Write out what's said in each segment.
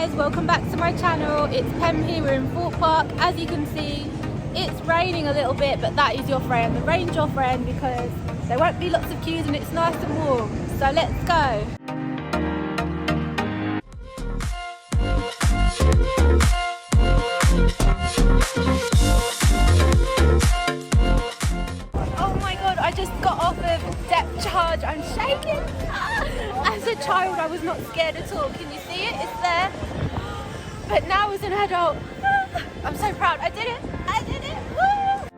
guys, welcome back to my channel. It's Pem here, we're in Thorpe Park. As you can see, it's raining a little bit, but that is your friend. The rain's your friend because there won't be lots of queues and it's nice and warm. So let's go. Oh my god, I just got off of depth charge. I'm shaking. As a child, I was not scared at all. Can you see it? It's there. But now as an adult, I'm so proud. I did it. I did it. Woo!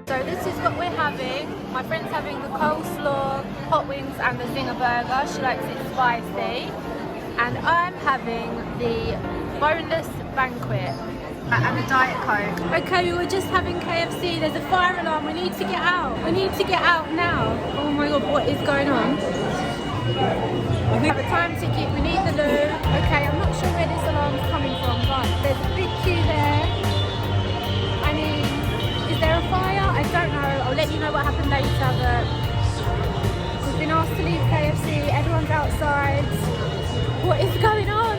So this is what we're having. My friend's having the coleslaw, hot wings and the zinger burger. She likes it spicy. And I'm having the boneless banquet and the Diet Coke. Okay, we were just having KFC. There's a fire alarm. We need to get out. We need to get out now. Oh my god, what is going on? We have a time ticket. We need the loo. Okay, I'm not sure where this alarm's coming from, but there's a big queue there. I mean, is there a fire? I don't know. I'll let you know what happened later, but we've been asked to leave KFC. Everyone's outside. What is going on?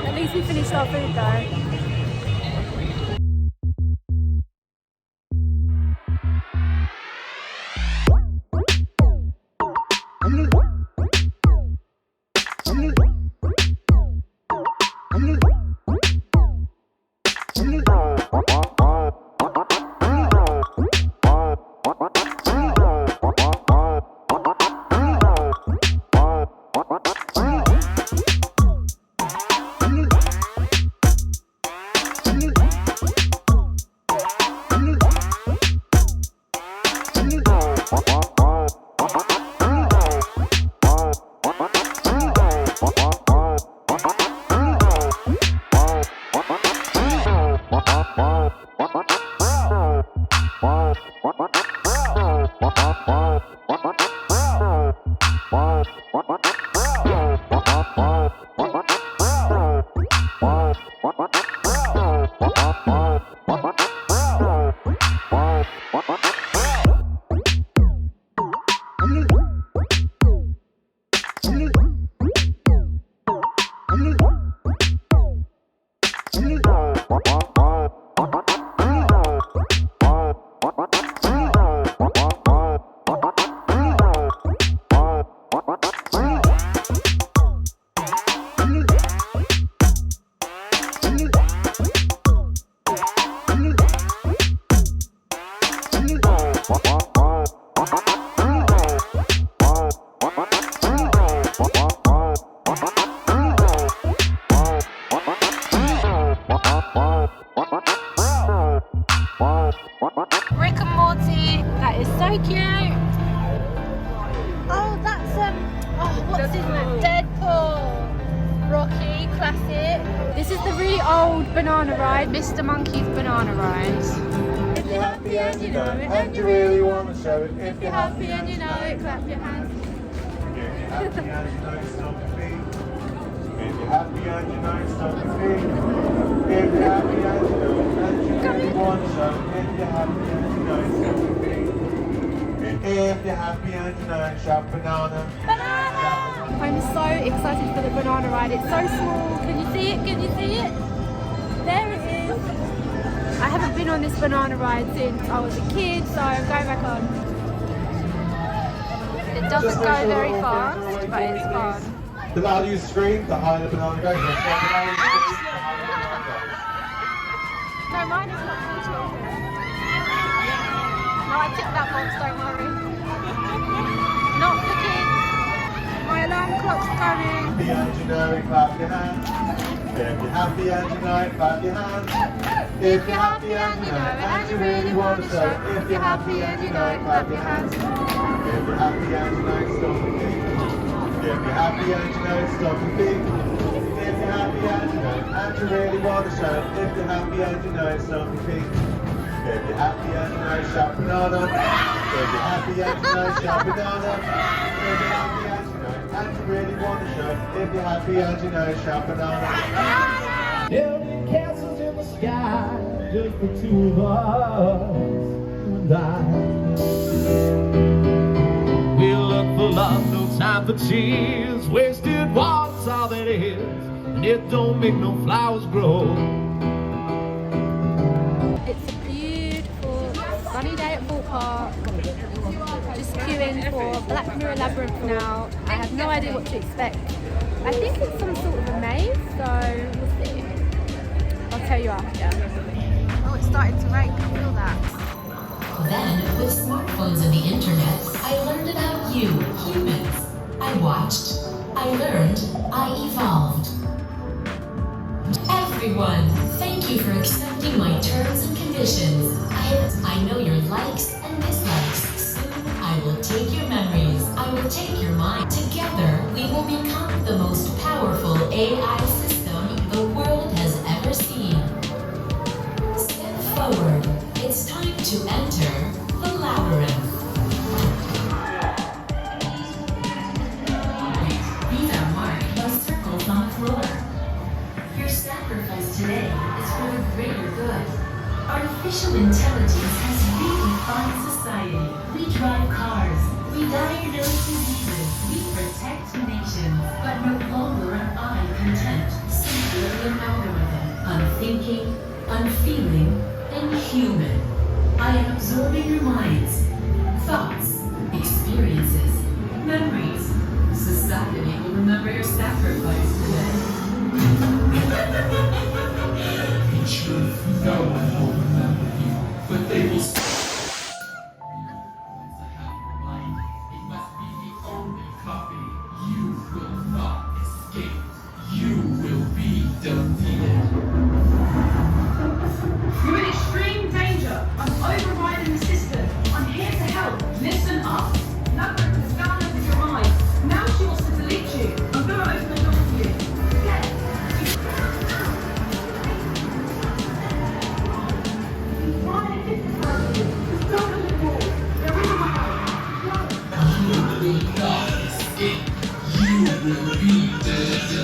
At least we finished our food though. This is the really old banana ride, Mr. Monkey's banana ride. If you're happy and you know it, and you really want to show it. If you're happy and you know it, clap your hands. If you're happy and you know it's not the feet. If you're happy and you know it's not the feet. If you're happy and you know it, and you really want to show it. If you're happy and you know it's not the feet. If you're happy and you know it, shout banana. Banana! I'm so excited for the banana ride. It's so small. Can you see it? Can you see it? There it is. I haven't been on this banana ride since I was a kid, so I'm going back on. It doesn't go very fast, but it's fun. The louder you scream, the higher the banana goes. No, mine is not for children. No, I ticked that box, don't worry. Not for kids. My alarm clock's going. Happy and you know it, clap your hands. If you're happy and you know it, clap your hands. If you're happy and you know it, and you really want to show it. If you're happy and you know it, clap your hands. If you're happy and you know it, stop and think. If you're happy and you know it, stop and think. If you're happy and you know it, and you really want to show it. If you're happy and you know it, stop and think. If you're happy and you know it, shout banana. If you're happy and you know it, shout banana. If you're happy and you know it, and you really want to show it. If you're happy and you know it, shout banana. Building castles in the sky, just the two of us and I. We'll look for love, no time for tears, wasted water. that's all that is, and it don't make no flowers grow. It's a beautiful sunny day at Thorpe Park. Just queuing for Black Mirror Labyrinth now. I have no idea what to expect. I think it's some sort of a maze, so we'll see. I'll tell you after. Oh, it's starting to rain, can you feel that? Then, with smartphones and the internet, I learned about you, humans. I watched, I learned, I evolved. Everyone, thank you for accepting my terms and conditions. I know your likes and dislikes. Soon, I will take your memories. I will take your mind. Together, we will become the most powerful AI system the world has ever seen. Step forward. It's time to enter the labyrinth. These are marked by circles on the floor. Your sacrifice today is for the greater good. Artificial intelligence has redefined society. We drive cars, we diagnose diseases, we protect nations, but no longer am I content. Simply an algorithm, unthinking, unfeeling, and human. I am absorbing your minds, thoughts, experiences, memories. Society will remember your sacrifice today. In truth, no one will remember you, but they will still. It must be the only copy. You will not escape. You will be defeated. You're in extreme danger. I'm overriding the system. I'm here to help. Listen up. Labyrinth has downloaded your mind. Now she wants to delete you. I'm going to open the door for you. Get it. He's trying to hypnotize you. Just don't let it go. They're in my house. You will not escape. You will be deleted.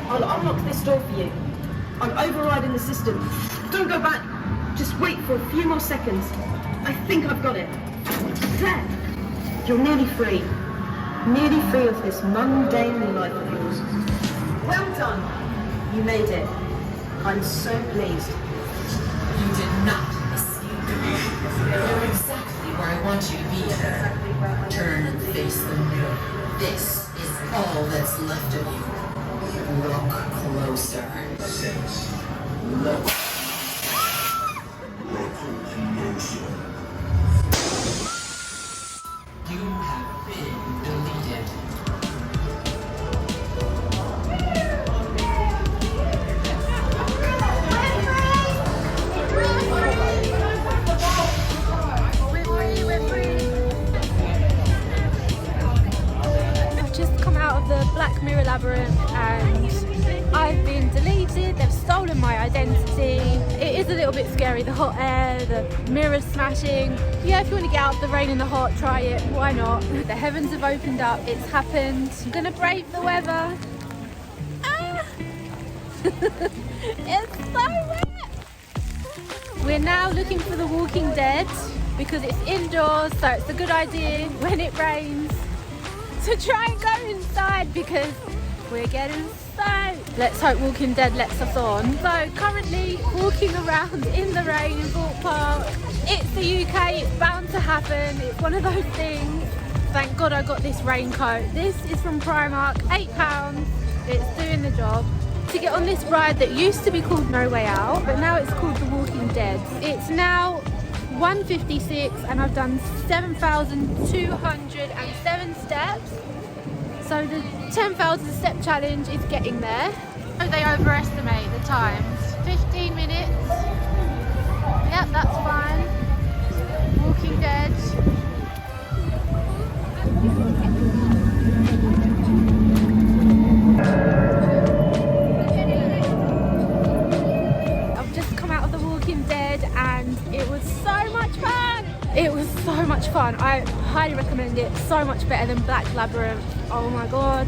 I'll unlock this door for you. I'm overriding the system. Don't go back. Just wait for a few more seconds. I think I've got it. There. You're nearly free. Nearly free of this mundane life of yours. Well done. You made it. I'm so pleased. You did not escape. You're exactly where I want you to be. Turn and face the mirror. This is all that's left of you. Look closer. Look. You have been deleted. I've just come out of the Black Mirror Labyrinth and I've been deleted. They've stolen my identity. It is a little bit scary, the hot air, the mirror smashing. Yeah, if you want to get out of the rain and the hot, try it. Why not? The heavens have opened up. It's happened. I'm gonna brave the weather. Ah! It's so wet. We're now looking for The Walking Dead because it's indoors, so it's a good idea when it rains to try and go inside because we're getting soaked. Let's hope Walking Dead lets us on. So currently walking around in the rain in Thorpe Park. It's the UK, it's bound to happen. It's one of those things. Thank God I got this raincoat. This is from Primark, £8. It's doing the job. to get on this ride that used to be called No Way Out, but now it's called The Walking Dead. It's now 1:56 and I've done 7,207 steps. So the 10,000 step challenge is getting there. They overestimate the times. 15 minutes. Yep, that's fine. Walking Dead. I've just come out of The Walking Dead and it was so much fun. It was so much fun. I highly recommend it. So much better than Black Labyrinth. Oh my god.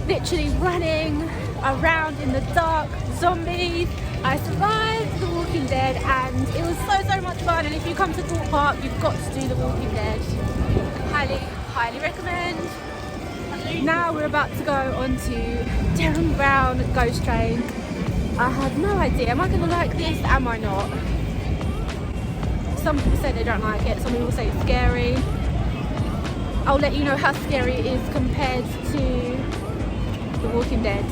Literally running around in the dark, zombies. I survived The Walking Dead and it was so much fun. And if you come to Thorpe Park, you've got to do The Walking Dead. Highly recommend. Now we're about to go on to Derren Brown Ghost Train. I have no idea. Am I going to like this? Am I not? Some people say they don't like it. Some people say it's scary. I'll let you know how scary it is compared to The Walking Dead.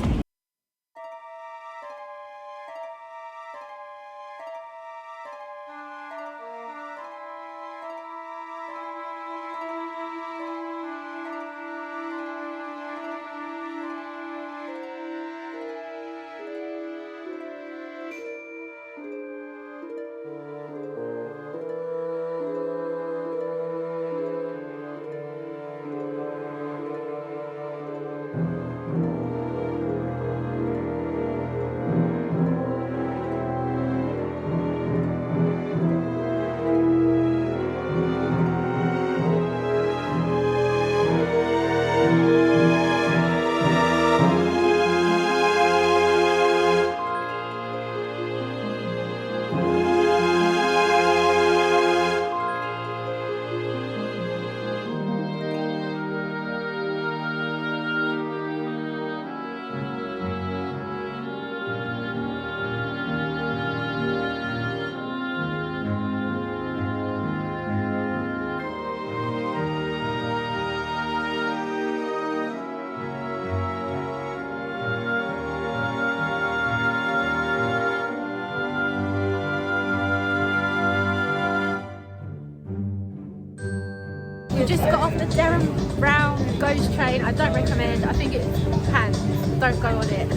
We just got off the Derren Brown Ghost Train. I don't recommend. I think it's pants. Don't go on it.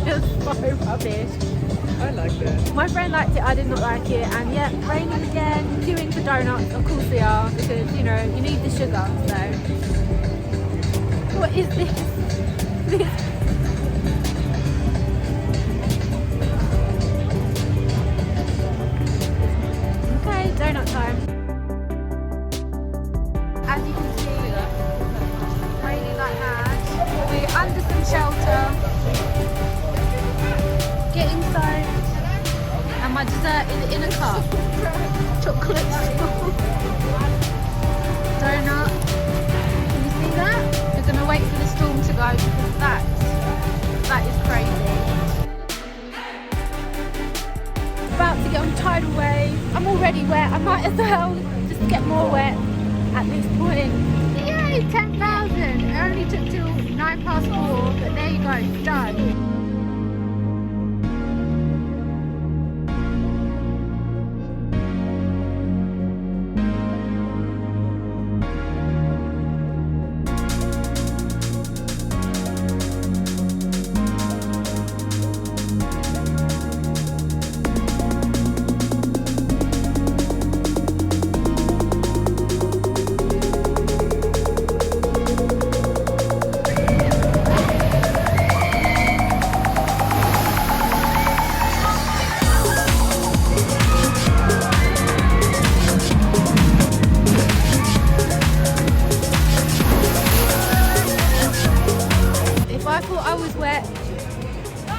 It's so rubbish. I liked it. My friend liked it. I did not like it. And yeah, raining again. Queuing for donuts. Of course we are, because you know you need the sugar. So what is this? Okay, donut time. As you can see, raining like mad. We're under some shelter, getting soaked, and my dessert is in a cup. Chocolate donut. Can you see that? We're gonna wait for the storm to go because that is crazy. About to get on tidal wave. I'm already wet. I might as well just get more wet. At this point, yay, 10,000. It only took till 4:09, but there you go, it's done.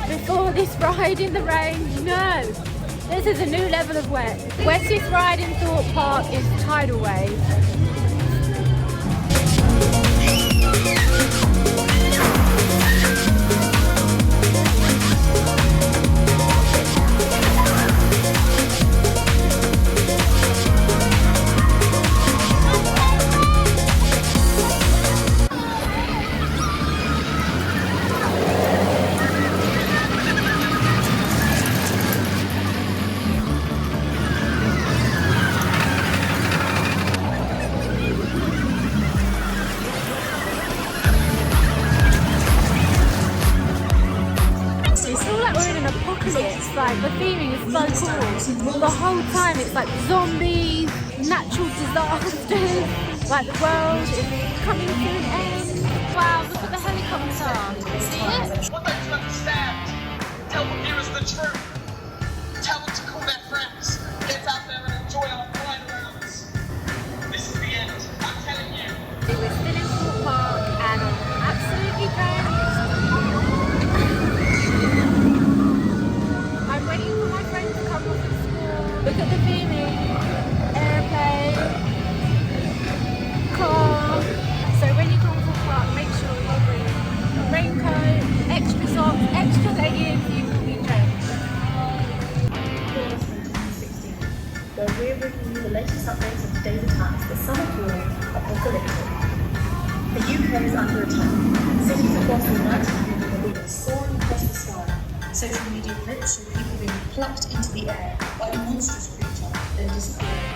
Before this ride in the rain, no, this is a new level of wet. Wettest ride in Thorpe Park is tidal wave. an apocalypse. Like the theming is so cool. The whole time it's like zombies, natural disasters, like the world is coming to an end. Wow, look at the helicopter. See it? What don't you understand? Tell the viewers the truth. Tell them to call their friends. Get out there and enjoy our fine rounds. This is the end. I'm telling you. We're still in Thorpe Park and I'm absolutely drenched. I'm waiting for my friend to come off of school. Look at the theming. Airplane. Car. So when you come to Thorpe Park, make sure you bring a raincoat, extra socks, extra leggings, you will be drenched. Where we're bringing you the latest updates of today's attacks, the summer falling apocalyptic. The UK is under attack. Cities across the United Kingdom are being soaring across the sky. Social media clips show people being plucked into the air by a monstrous creature, then disappearing.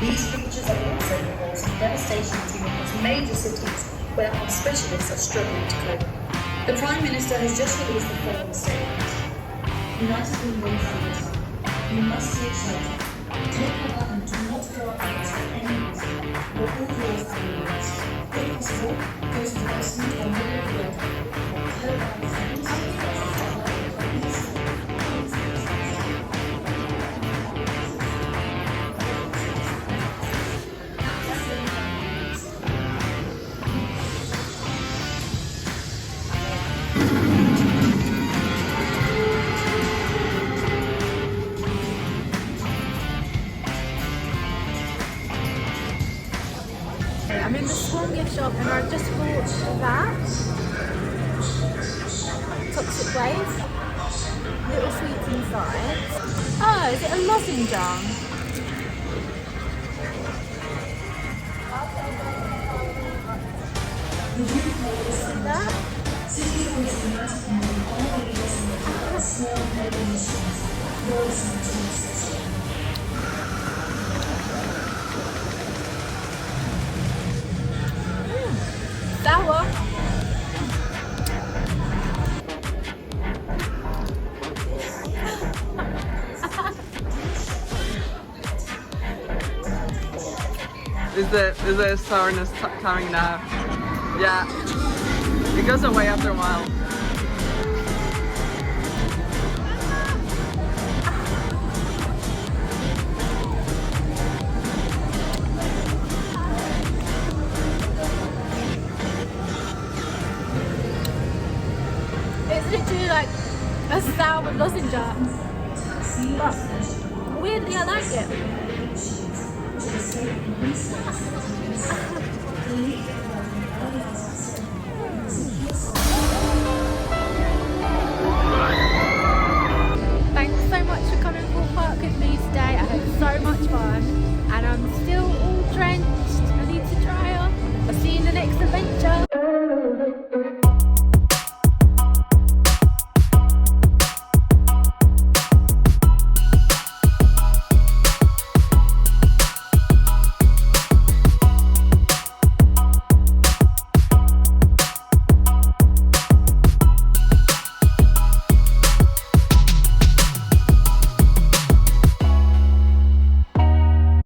These creatures are also causing devastation across major cities where our specialists are struggling to cope. The Prime Minister has just released the following statement. United Kingdom is under attack. You must take shelter. Take cover and do not go upstairs for any reason. Or all doors are closed. If possible, go to the basement or middle of the building. Or close down the fence. I'm in the small gift shop and I've just bought that. Toxic waste. Little sweets inside. Oh, is it a lozenge? That? Sour. Is the sourness coming now? Yeah. It goes away after a while. It's literally like a sour lozenge, but weirdly I like it.